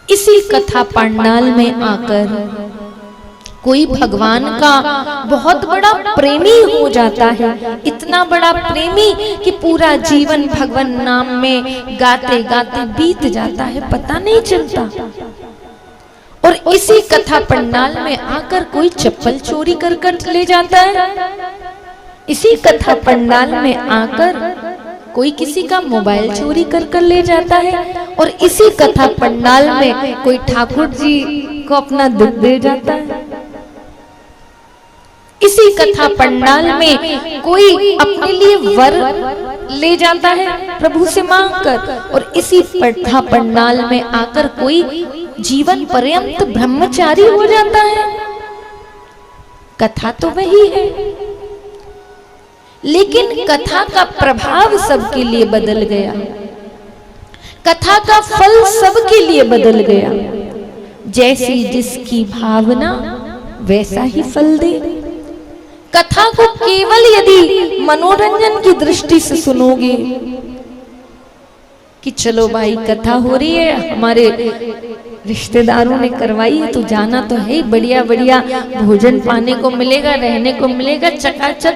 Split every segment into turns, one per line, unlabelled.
इसी कथा पंडाल में आकर कोई भगवान का बहुत बड़ा प्रेमी हो जाता है, इतना बड़ा प्रेमी कि पूरा जीवन भगवान नाम में गाते गाते बीत जाता है, पता नहीं चलता। और इसी कथा पंडाल में आकर कोई चप्पल चोरी कर ले जाता है, इसी कथा पंडाल में आकर कोई किसी का मोबाइल चोरी कर ले जाता है, और इसी कथा पंडाल में कोई ठाकुर जी को अपना दुख दे जाता है। इसी कथा पंडाल में कोई अपने लिए वर ले जाता है प्रभु से मांगकर, और इसी कथा पंडाल में आकर कोई जीवन पर्यंत ब्रह्मचारी हो जाता है। कथा तो वही है, लेकिन कथा का प्रभाव सबके लिए बदल गया, कथा का फल सबके लिए बदल गया। जैसी जिसकी भावना वैसा ही फल दे। कथा को केवल यदि मनोरंजन की दृष्टि से सुनोगे कि चलो भाई कथा हो रही है, हमारे रिश्तेदारों ने करवाई है तो जाना तो है, बढ़िया बढ़िया भोजन पाने को मिलेगा, रहने को मिलेगा, चकाचक,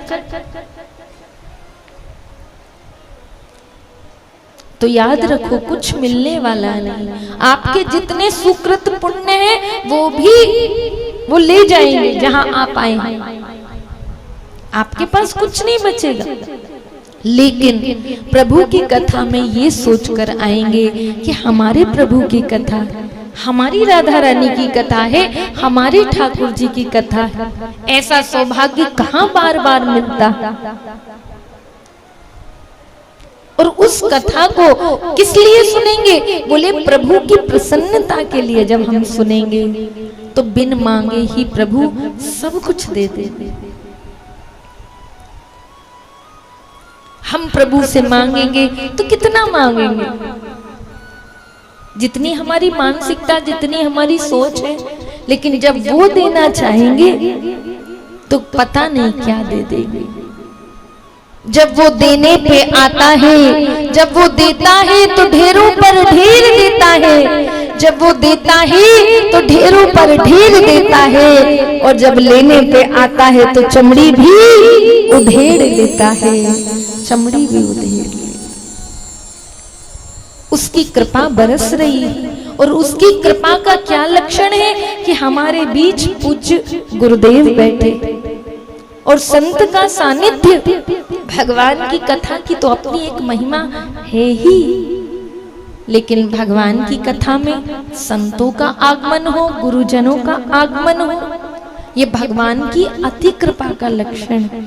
तो याद रखो कुछ मिलने वाला नहीं। आपके जितने सुकृत पुण्य हैं वो ले जाएंगे जहां आप आए हैं, आपके पास कुछ नहीं बचेगा। लेकिन प्रभु की कथा में ये सोचकर आएंगे कि हमारे प्रभु की कथा, हमारी राधा रानी की कथा है, हमारे ठाकुर जी की कथा है। ऐसा सौभाग्य कहां बार बार मिलता। और उस कथा को किस लिए सुनेंगे? बोले प्रभु की प्रसन्नता के लिए। जब हम सुनेंगे तो बिन मांगे ही प्रभु सब कुछ दे देते। हम प्रभु से मांगेंगे तो कितना मांगेंगे? जितनी हमारी मानसिकता, जितनी हमारी सोच है। लेकिन जब वो देना चाहेंगे तो पता नहीं क्या दे देंगे। जब वो देने पे आता है, जब वो देता है तो ढेरों पर ढेर देता है। जब वो देता है तो ढेरों पर ढेर देता है, और जब लेने पे आता है तो चमड़ी भी उधेड़ लेता है, चमड़ी भी उधेड़। उसकी कृपा बरस रही है। और उसकी कृपा का क्या लक्षण है कि हमारे बीच पूज्य गुरुदेव बैठे और संत का सानिध्य। भगवान की कथा की तो अपनी एक महिमा है ही, लेकिन भगवान की कथा में संतों का आगमन हो, गुरुजनों का आगमन हो, ये भगवान की अति कृपा का लक्षण है।